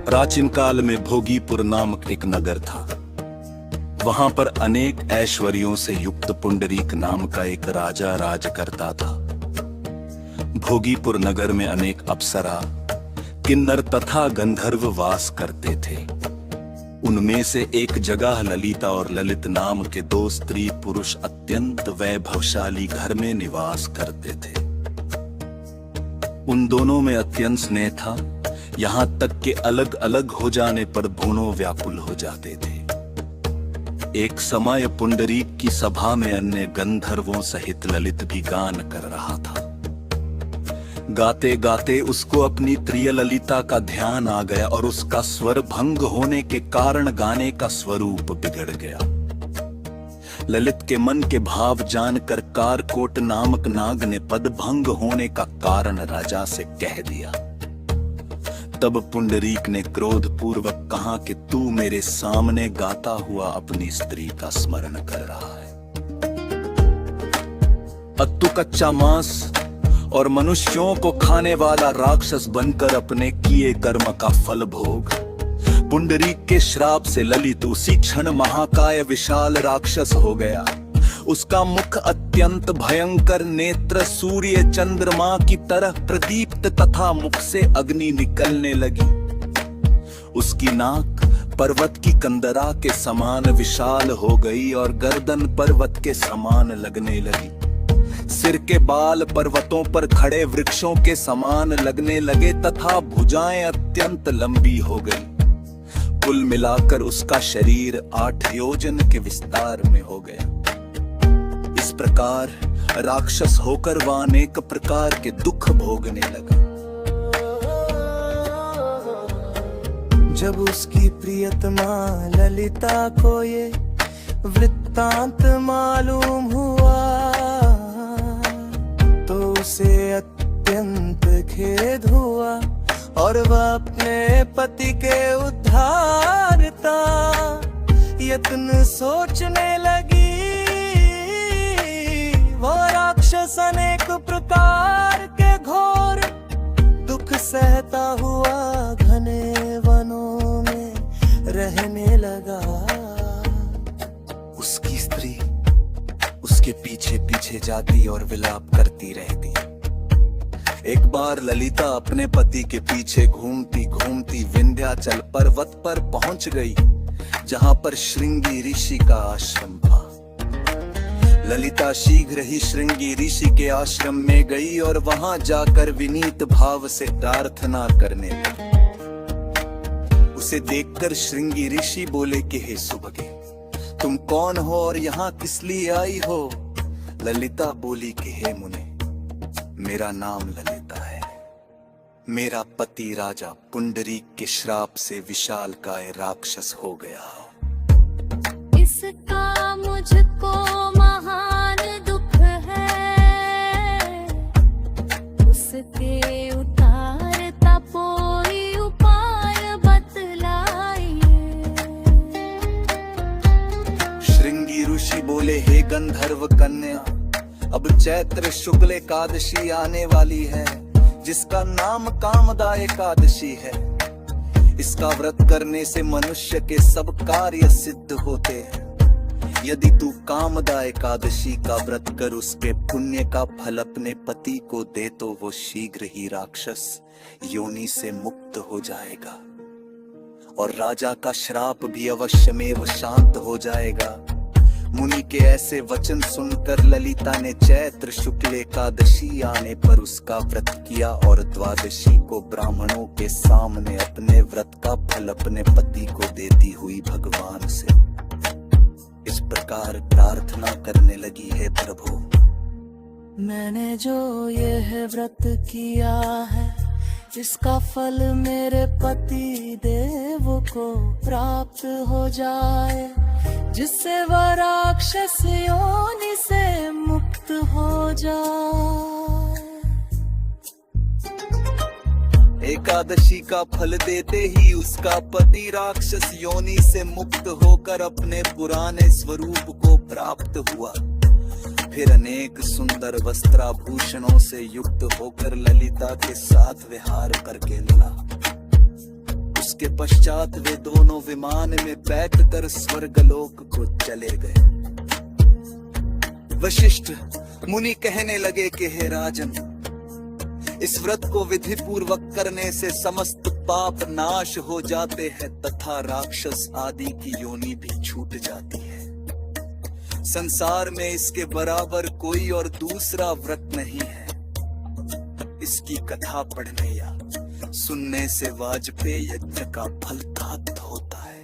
प्राचीन काल में भोगीपुर नामक एक नगर था। वहां पर अनेक ऐश्वर्यों से युक्त पुंडरीक नाम का एक राजा राज करता था। भोगीपुर नगर में अनेक अप्सरा, किन्नर तथा गंधर्व वास करते थे। उनमें से एक जगह ललिता और ललित नाम के दो स्त्री पुरुष अत्यंत वैभवशाली घर में निवास करते थे। उन दोनों में अत्यंत स्नेह था, यहां तक कि अलग अलग हो जाने पर दोनों व्याकुल हो जाते थे। एक समय पुंडरीक की सभा में अन्य गंधर्वों सहित ललित भी गान कर रहा था। गाते गाते उसको अपनी प्रिय ललिता का ध्यान आ गया और उसका स्वर भंग होने के कारण गाने का स्वरूप बिगड़ गया। ललित के मन के भाव जानकर कारकोट नामक नाग ने पद भंग होने का कारण राजा से कह दिया। तब पुंडरीक ने क्रोध पूर्वक कहा कि तू मेरे सामने गाता हुआ अपनी स्त्री का स्मरण कर रहा है। अतु कच्चा मांस और मनुष्यों को खाने वाला राक्षस बनकर अपने किए कर्म का फल भोग। पुंडरीक के श्राप से ललित उसी क्षण महाकाय विशाल राक्षस हो गया। उसका मुख अत्यंत भयंकर, नेत्र सूर्य चंद्रमा की तरह प्रदीप्त तथा मुख से अग्नि निकलने लगी। उसकी नाक पर्वत की कंदरा के समान विशाल हो गई और गर्दन पर्वत के समान लगने लगी। सिर के बाल पर्वतों पर खड़े वृक्षों के समान लगने लगे तथा भुजाएं अत्यंत लंबी हो गई। कुल मिलाकर उसका शरीर 8 योजन के विस्तार में हो गया। इस प्रकार राक्षस होकर वह अनेक प्रकार के दुख भोगने लगा। जब उसकी प्रियतमा ललिता को ये वृत्तांत मालूम हुआ तो उसे अत्यंत खेद हुआ और वह अपने पति के उद्धारता यत्न सोचने लगी। वो राक्षस अनेक प्रकार के घोर दुख सहता हुआ घने वनों में रहने लगा। उसकी स्त्री उसके पीछे पीछे जाती और विलाप करती रहती। एक बार ललिता अपने पति के पीछे घूमती घूमती विंध्याचल पर्वत पर पहुंच गई, जहां पर श्रृंगी ऋषि का आश्रम था। ललिता शीघ्र ही श्रृंगी ऋषि के आश्रम में गई और वहां जाकर विनीत भाव से प्रार्थना करने लगी। उसे देखकर श्रृंगी ऋषि बोले कि हे सुभगे, तुम कौन हो और यहाँ किस लिए आई हो? ललिता बोली कि हे मुने, मेरा नाम ललिता है। मेरा पति राजा पुंडरीक के श्राप से विशालकाय राक्षस हो गया। इसका मुझको महान दुख है, उसके उतारता कोई उपाय बतलाइए। श्रृंगी ऋषि बोले, हे गंधर्व कन्या, अब चैत्र शुक्ल एकादशी आने वाली है, जिसका नाम कामदा एकादशी है। इसका व्रत करने से मनुष्य के सब कार्य सिद्ध होते हैं। यदि तू कामदा एकादशी का व्रत कर उसके पुण्य का फल अपने पति को दे तो वो शीघ्र ही राक्षस योनि से मुक्त हो जाएगा और राजा का श्राप भी अवश्यमेव शांत हो जाएगा। मुनि के ऐसे वचन सुनकर ललिता ने चैत्र शुक्ल एकादशी आने पर उसका व्रत किया और द्वादशी को ब्राह्मणों के सामने अपने व्रत का फल अपने पति को देती हुई भगवान से इस प्रकार प्रार्थना करने लगी, है प्रभु, मैंने जो यह व्रत किया है इसका फल मेरे पति देव को प्राप्त हो जाए, जिससे वह राक्षस योनि से मुक्त हो जाए। एकादशी का फल देते ही उसका पति राक्षस योनि से मुक्त होकर अपने पुराने स्वरूप को प्राप्त हुआ। फिर अनेक सुंदर वस्त्राभूषणों से युक्त होकर ललिता के साथ विहार करके लड़ा। इसके पश्चात वे दोनों विमान में बैठकर स्वर्गलोक को चले गए। वशिष्ठ मुनि कहने लगे कि हे राजन, इस व्रत को विधि पूर्वक करने से समस्त पाप नाश हो जाते हैं तथा राक्षस आदि की योनि भी छूट जाती है। संसार में इसके बराबर कोई और दूसरा व्रत नहीं है। इसकी कथा पढ़ने या सुनने से वाजपेय यज्ञ का फल प्राप्त होता है।